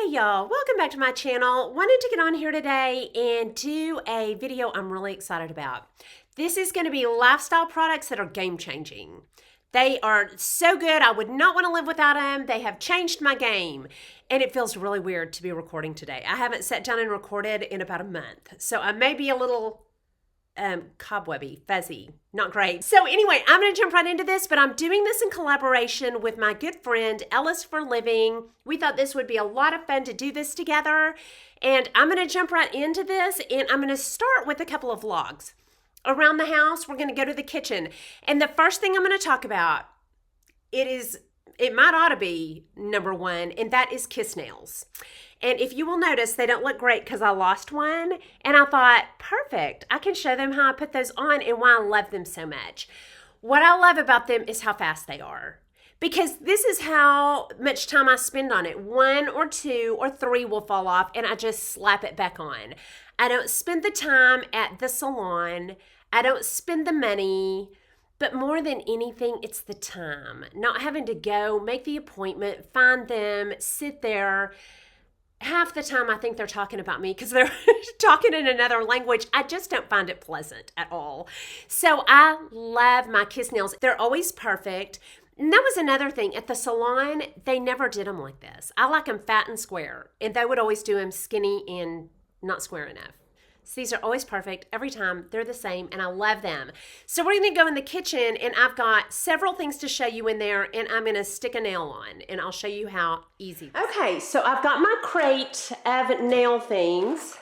Hey y'all, welcome back to my channel. Wanted to get on here today and do a video I'm really excited about. This is going to be lifestyle products that are game changing. They are so good, I would not want to live without them. They have changed my game. And it feels really weird to be recording today. I haven't sat down and recorded in about a month. So I may be a little cobwebby, fuzzy, not great. So anyway, I'm going to jump right into this, but I'm doing this in collaboration with my good friend, Ellis for Living. We thought this would be a lot of fun to do this together, and I'm going to jump right into this, and I'm going to start with a couple of vlogs. Around the house, we're going to go to the kitchen, and the first thing I'm going to talk about, it might ought to be number one, and that is kiss nails. And if you will notice, they don't look great because I lost one. And I thought, perfect. I can show them how I put those on and why I love them so much. What I love about them is how fast they are. Because this is how much time I spend on it. 1 or 2 or 3 will fall off and I just slap it back on. I don't spend the time at the salon. I don't spend the money. But more than anything, it's the time. Not having to go, make the appointment, find them, sit there. Half the time I think they're talking about me because they're talking in another language. I just don't find it pleasant at all. So I love my kiss nails. They're always perfect. And that was another thing. At the salon, they never did them like this. I like them fat and square. And they would always do them skinny and not square enough. So these are always perfect every time. They're the same and I love them. So we're going to go in the kitchen and I've got several things to show you in there and I'm going to stick a nail on and I'll show you how easy. Okay, so I've got my crate of nail things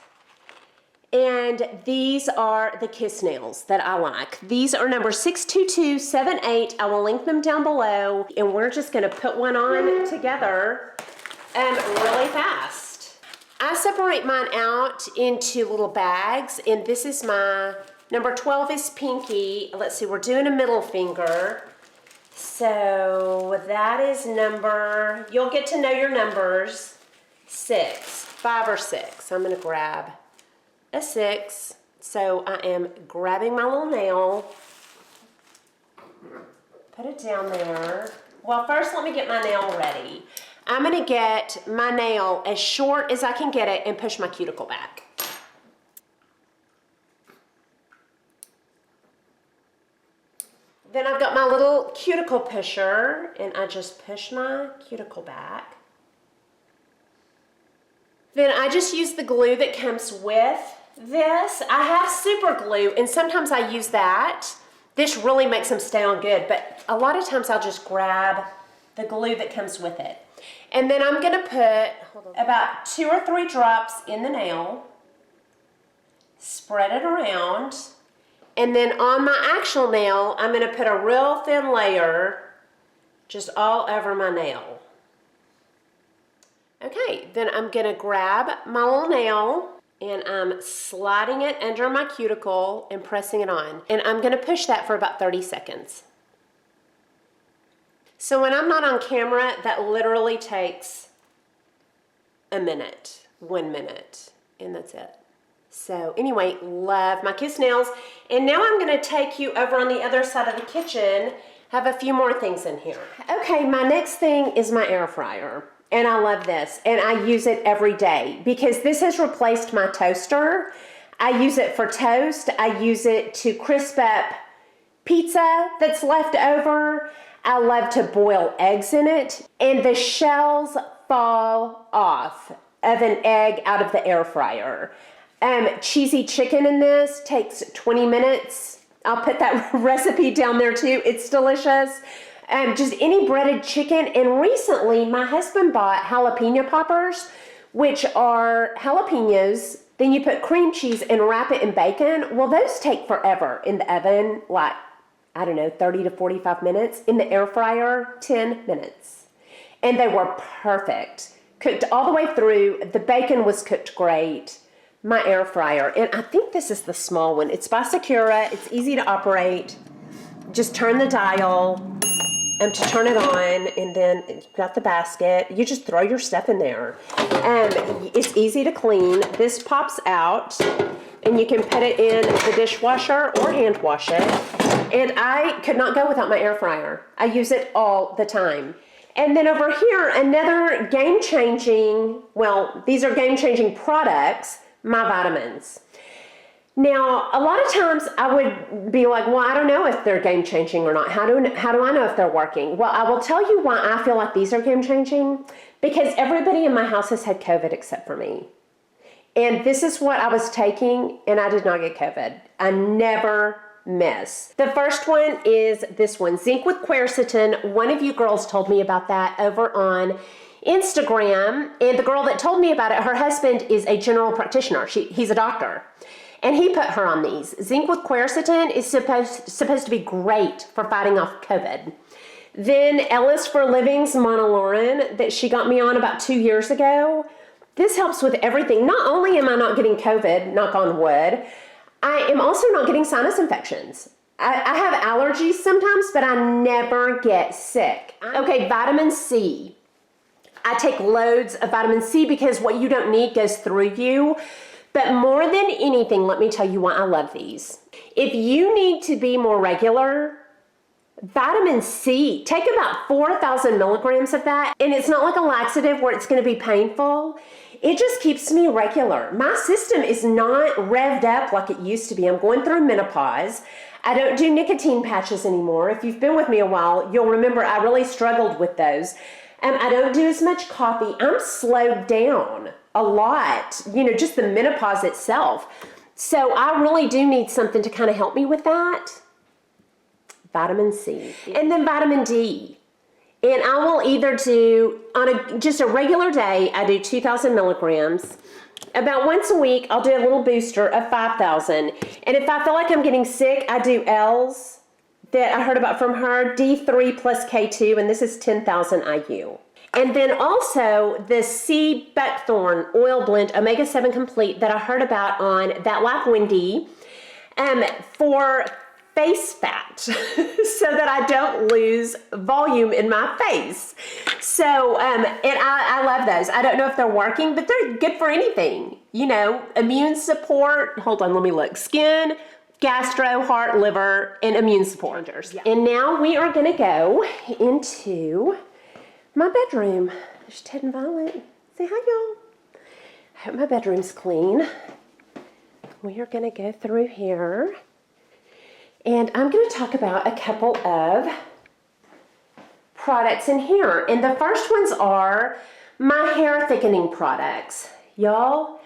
and these are the kiss nails that I like. These are number 62278. I will link them down below and we're just going to put one on together really fast. I separate mine out into little bags, and this is my, number 12 is pinky. Let's see, we're doing a middle finger. So that is number, you'll get to know your numbers, 5 or 6. I'm gonna grab a 6. So I am grabbing my little nail, put it down there. Well, first let me get my nail ready. I'm going to get my nail as short as I can get it and push my cuticle back. Then I've got my little cuticle pusher and I just push my cuticle back. Then I just use the glue that comes with this. I have super glue and sometimes I use that. This really makes them stay on good, but a lot of times I'll just grab the glue that comes with it. And then I'm going to put about 2 or 3 drops in the nail, spread it around, and then on my actual nail, I'm going to put a real thin layer just all over my nail. Okay, then I'm going to grab my little nail and I'm sliding it under my cuticle and pressing it on. And I'm going to push that for about 30 seconds. So when I'm not on camera, that literally takes a minute, 1 minute, and that's it. So anyway, love my kiss nails. And now I'm gonna take you over on the other side of the kitchen, have a few more things in here. Okay, my next thing is my air fryer. And I love this, and I use it every day because this has replaced my toaster. I use it for toast. I use it to crisp up pizza that's left over. I love to boil eggs in it, and the shells fall off of an egg out of the air fryer. Cheesy chicken in this takes 20 minutes. I'll put that recipe down there too. It's delicious. Just any breaded chicken, and recently my husband bought jalapeno poppers, which are jalapenos. Then you put cream cheese and wrap it in bacon. Well, those take forever in the oven, like I don't know, 30 to 45 minutes. In the air fryer, 10 minutes. And they were perfect. Cooked all the way through. The bacon was cooked great. My air fryer. And I think this is the small one. It's by Sakura. It's easy to operate. Just turn the dial to turn it on. And then you've got the basket. You just throw your stuff in there. It's easy to clean. This pops out. And you can put it in the dishwasher or hand wash it. And I could not go without my air fryer. I use it all the time. And then over here, another game-changing, well, these are game-changing products, my vitamins. Now, a lot of times I would be like, well, I don't know if they're game-changing or not. How do I know if they're working? Well, I will tell you why I feel like these are game-changing. Because everybody in my house has had COVID except for me. And this is what I was taking, and I did not get COVID. I never miss. The first one is this one, zinc with quercetin. One of you girls told me about that over on Instagram, and the girl that told me about it, her husband is a general practitioner. He's a doctor, and he put her on these. Zinc with quercetin is supposed to be great for fighting off COVID. Then Ellis for Living's Monolaurin that she got me on about 2 years ago. This helps with everything. Not only am I not getting COVID, knock on wood, I am also not getting sinus infections. I have allergies sometimes, but I never get sick. Okay, vitamin C. I take loads of vitamin C because what you don't need goes through you. But more than anything, let me tell you why I love these. If you need to be more regular, vitamin C, take about 4,000 milligrams of that. And it's not like a laxative where it's going to be painful. It just keeps me regular. My system is not revved up like it used to be. I'm going through menopause. I don't do nicotine patches anymore. If you've been with me a while, you'll remember I really struggled with those. I don't do as much coffee. I'm slowed down a lot, just the menopause itself. So I really do need something to kind of help me with that. Vitamin C. And then vitamin D. And I will either do, on just a regular day, I do 2,000 milligrams. About once a week, I'll do a little booster of 5,000. And if I feel like I'm getting sick, I do Elle's that I heard about from her, D3 plus K2, and this is 10,000 IU. And then also the C. Buckthorn Oil Blend Omega-7 Complete that I heard about on That Life Wendy for face fat so that I don't lose volume in my face. So, and I love those. I don't know if they're working, but they're good for anything. Immune support. Hold on, let me look. Skin, gastro, heart, liver, and immune supporters. Yeah. And now we are gonna go into my bedroom. There's Ted and Violet. Say hi, y'all. I hope my bedroom's clean. We are gonna go through here. And I'm going to talk about a couple of products in here. And the first ones are my hair thickening products. Y'all,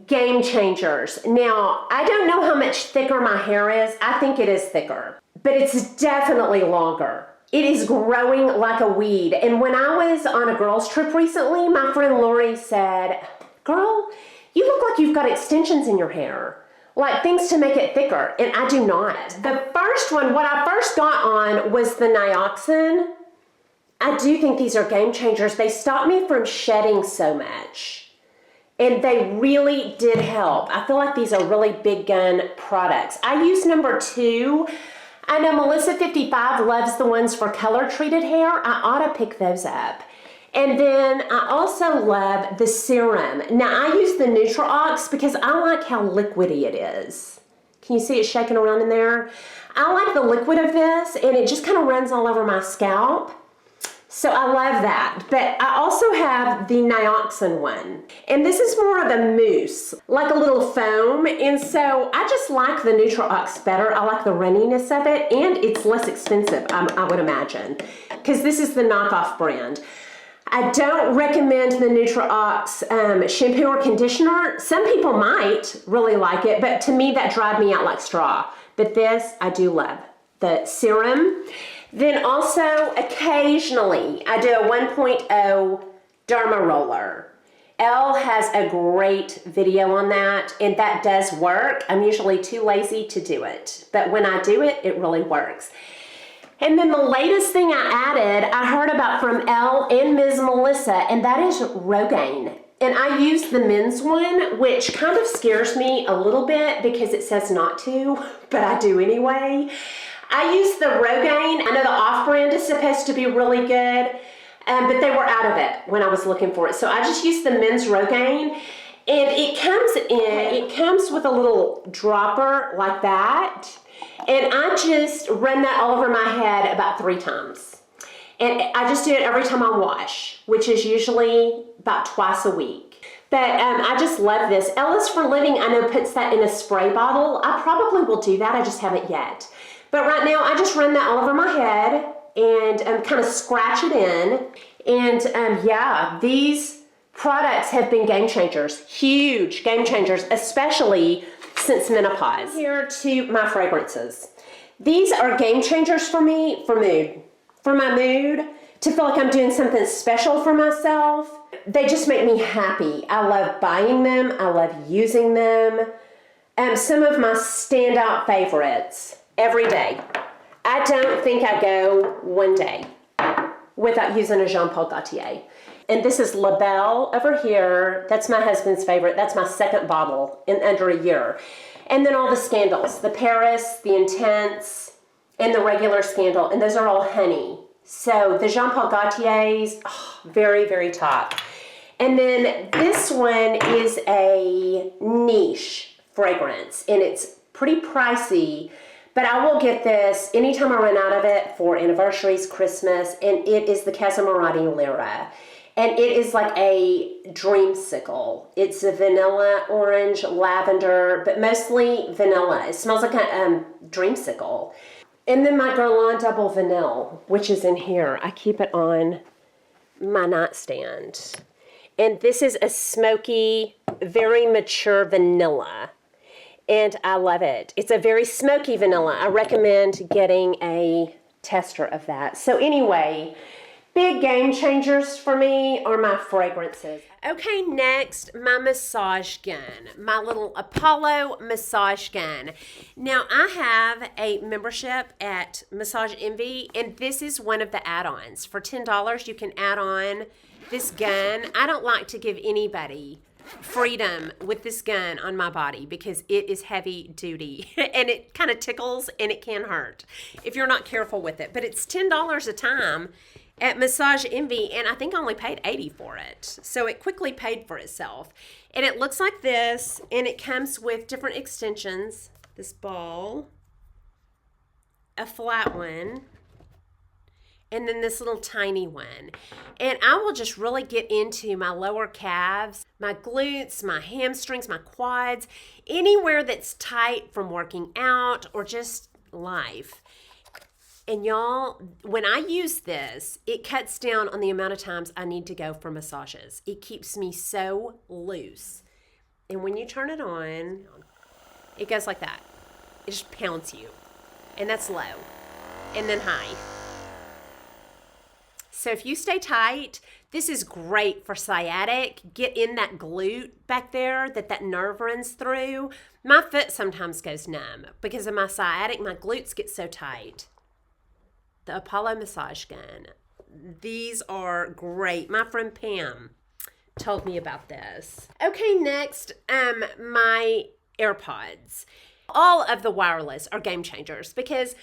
game changers. Now, I don't know how much thicker my hair is. I think it is thicker, but it's definitely longer. It is growing like a weed. And when I was on a girls' trip recently, my friend Lori said, girl, you look like you've got extensions in your hair. Like things to make it thicker, and I do not. The first one, what I first got on was the Nioxin. I do think these are game changers. They stopped me from shedding so much, and they really did help. I feel like these are really big gun products. I use number 2. I know Melissa55 loves the ones for color treated hair. I ought to pick those up. And then I also love the serum. Now I use the NutraOx because I like how liquidy it is. Can you see it shaking around in there? I like the liquid of this, and it just kind of runs all over my scalp. So I love that. But I also have the Nioxin one. And this is more of a mousse, like a little foam. And so I just like the NutraOx better. I like the runniness of it, and it's less expensive, I would imagine, because this is the knockoff brand. I don't recommend the NutraOx shampoo or conditioner. Some people might really like it, but to me that dried me out like straw. But this I do love, the serum. Then also occasionally I do a 1.0 derma roller. Elle has a great video on that, and that does work. I'm usually too lazy to do it, but when I do it, it really works. And then the latest thing I added, I heard about from Elle and Ms. Melissa, and that is Rogaine. And I use the men's one, which kind of scares me a little bit because it says not to, but I do anyway. I use the Rogaine. I know the off-brand is supposed to be really good, but they were out of it when I was looking for it. So I just use the men's Rogaine, and it comes with a little dropper like that. And I just run that all over my head about 3 times. And I just do it every time I wash, which is usually about twice a week. But I just love this. Ellis for Living, I know, puts that in a spray bottle. I probably will do that. I just haven't yet. But right now, I just run that all over my head and kind of scratch it in. And yeah, these products have been game changers, huge game changers, especially since menopause. Here to my fragrances. These are game changers for me, for my mood, to feel like I'm doing something special for myself. They just make me happy. I love buying them. I love using them. Some of my standout favorites every day. I don't think I go one day without using a Jean Paul Gaultier. And this is La Belle over here. That's my husband's favorite. That's my second bottle in under a year. And then all the Scandals, the Paris, the Intense, and the regular Scandal. And those are all honey. So the Jean Paul Gaultiers, oh, very, very top. And then this one is a niche fragrance. And it's pretty pricey. But I will get this anytime I run out of it for anniversaries, Christmas. And it is the Casamorati Lira. And it is like a dreamsicle. It's a vanilla, orange, lavender, but mostly vanilla. It smells like a dreamsicle. And then my Guerlain Double Vanille, which is in here. I keep it on my nightstand. And this is a smoky, very mature vanilla. And I love it. It's a very smoky vanilla. I recommend getting a tester of that. So anyway, big game changers for me are my fragrances. Okay, next, my massage gun, my little Apollo massage gun. Now, I have a membership at Massage Envy, and this is one of the add-ons. For $10, you can add on this gun. I don't like to give anybody freedom with this gun on my body because it is heavy duty and it kind of tickles and it can hurt if you're not careful with it. But it's $10 a time at Massage Envy, and I think I only paid $80 for it. So it quickly paid for itself. And it looks like this, and it comes with different extensions. This ball, a flat one, and then this little tiny one. And I will just really get into my lower calves, my glutes, my hamstrings, my quads, anywhere that's tight from working out or just life. And y'all, when I use this, it cuts down on the amount of times I need to go for massages. It keeps me so loose. And when you turn it on, it goes like that. It just pounds you. And that's low. And then high. So if you stay tight, this is great for sciatic. Get in that glute back there that nerve runs through. My foot sometimes goes numb because of my sciatic. My glutes get so tight. The Apollo massage gun. These are great. My friend Pam told me about this. Okay, next, my Airpods. All of the wireless are game changers because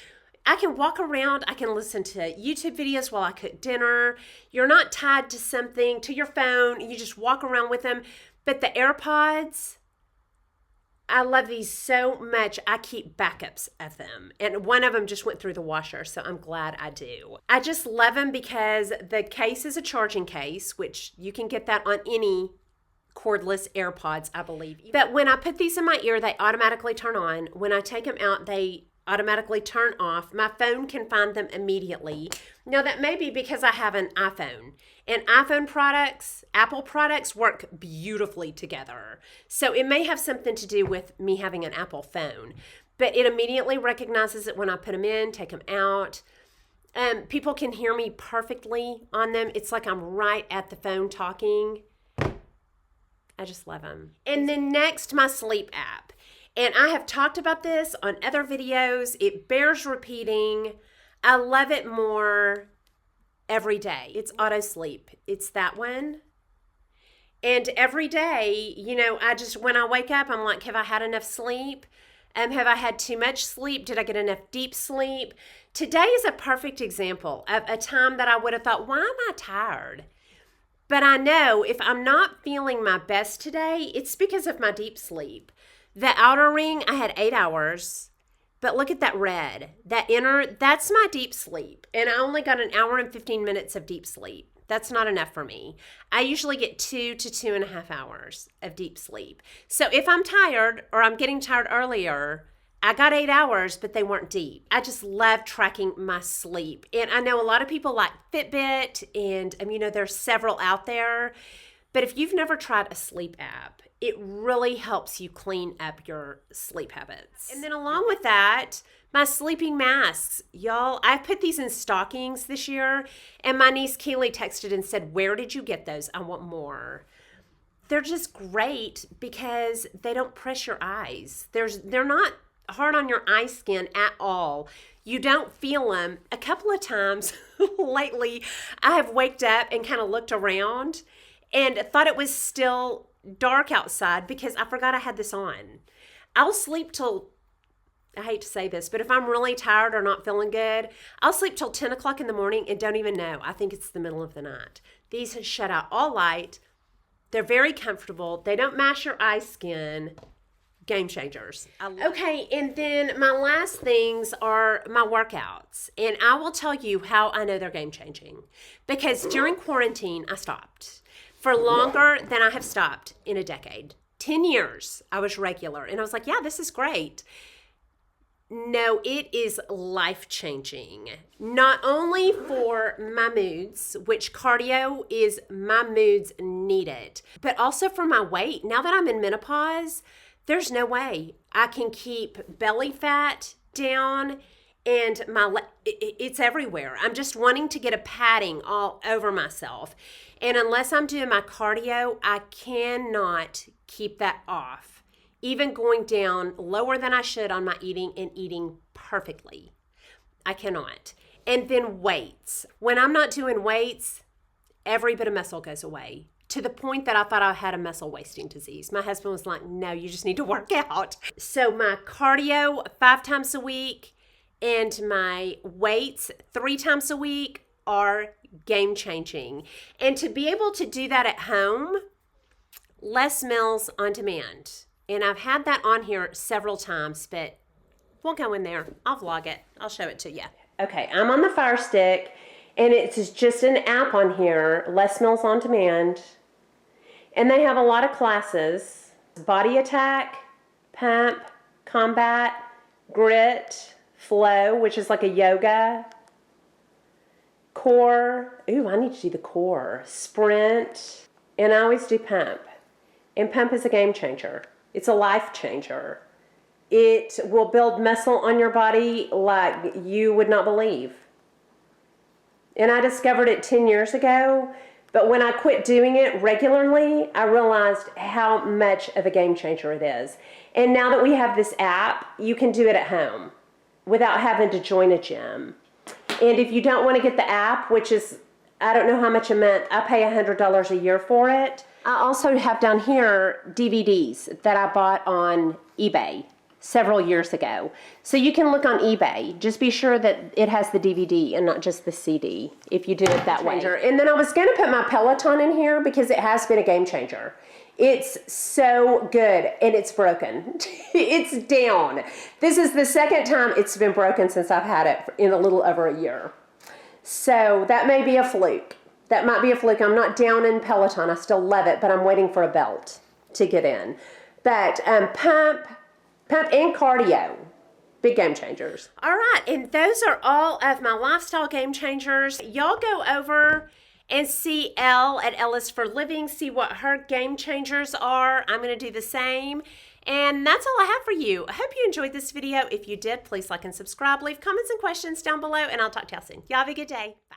I can walk around, I can listen to YouTube videos while I cook dinner. You're not tied to something, to your phone. You just walk around with them. But the Airpods, I love these so much. I keep backups of them. And one of them just went through the washer, so I'm glad I do. I just love them because the case is a charging case, which you can get that on any cordless Airpods, I believe. But when I put these in my ear, they automatically turn on. When I take them out, they automatically turn off. My phone can find them immediately. Now, that may be because I have an iPhone. And iPhone products, Apple products work beautifully together. So it may have something to do with me having an Apple phone. But it immediately recognizes it when I put them in, take them out. People can hear me perfectly on them. It's like I'm right at the phone talking. I just love them. And then next, my sleep app. And I have talked about this on other videos. It bears repeating. I love it more every day. It's auto sleep. It's that one. And every day, you know, when I wake up, I'm like, have I had enough sleep? Have I had too much sleep? Did I get enough deep sleep? Today is a perfect example of a time that I would have thought, why am I tired? But I know if I'm not feeling my best today, it's because of my deep sleep. The outer ring, I had 8 hours, but look at that red. That inner, that's my deep sleep. And I only got an hour and 15 minutes of deep sleep. That's not enough for me. I usually get 2 to 2.5 hours of deep sleep. So if I'm tired or I'm getting tired earlier, I got 8 hours, but they weren't deep. I just love tracking my sleep. And I know a lot of people like Fitbit, and you know, there's several out there. But if you've never tried a sleep app, it really helps you clean up your sleep habits. And then along with that, my sleeping masks. Y'all, I put these in stockings this year, and my niece Keely texted and said, "Where did you get those? I want more." They're just great because they don't press your eyes. They're not hard on your eye skin at all. You don't feel them. A couple of times lately, I have waked up and kind of looked around and thought it was still dark outside because I forgot I had this on. I'll sleep till, I hate to say this, but if I'm really tired or not feeling good, I'll sleep till 10 o'clock in the morning and don't even know. I think it's the middle of the night. These shut out all light. They're very comfortable. They don't mash your eye skin. Game changers. Okay, and then my last things are my workouts. And I will tell you how I know they're game changing. Because during quarantine, I stopped. For longer than I have stopped in a decade. 10 years, I was regular. And I was like, yeah, this is great. No, it is life-changing. Not only for my moods, which cardio is my moods needed, but also for my weight. Now that I'm in menopause, there's no way I can keep belly fat down and it's everywhere. I'm just wanting to get a padding all over myself. And unless I'm doing my cardio, I cannot keep that off. Even going down lower than I should on my eating and eating perfectly. I cannot. And then weights. When I'm not doing weights, every bit of muscle goes away. To the point that I thought I had a muscle wasting disease. My husband was like, no, you just need to work out. So my cardio 5 times a week and my weights 3 times a week are game changing. And to be able to do that at home, less meals on demand. And I've had that on here several times, but we'll go in there. I'll vlog it. I'll show it to you. Okay, I'm on the Fire Stick, and it's just an app on here, Less Meals on Demand. And they have a lot of classes. Body Attack, Pump, Combat, Grit, Flow, which is like a yoga, Core. Ooh, I need to do the Core. Sprint. And I always do Pump. And Pump is a game changer. It's a life changer. It will build muscle on your body like you would not believe. And I discovered it 10 years ago, but when I quit doing it regularly, I realized how much of a game changer it is. And now that we have this app, you can do it at home without having to join a gym. And if you don't want to get the app, which is, I don't know how much a month, I pay $100 a year for it. I also have down here DVDs that I bought on eBay several years ago. So you can look on eBay. Just be sure that it has the DVD and not just the CD if you do it that way. And then I was going to put my Peloton in here because it has been a game changer. It's so good, and it's broken. It's down. This is the second time it's been broken since I've had it in a little over a year. So that may be a fluke. That might be a fluke. I'm not down in Peloton. I still love it, but I'm waiting for a belt to get in. But pump and cardio, big game changers. All right, and those are all of my lifestyle game changers. Y'all go over and see Elle at Elle is for Living, see what her game changers are. I'm going to do the same. And that's all I have for you. I hope you enjoyed this video. If you did, please like and subscribe. Leave comments and questions down below, and I'll talk to y'all soon. Y'all have a good day. Bye.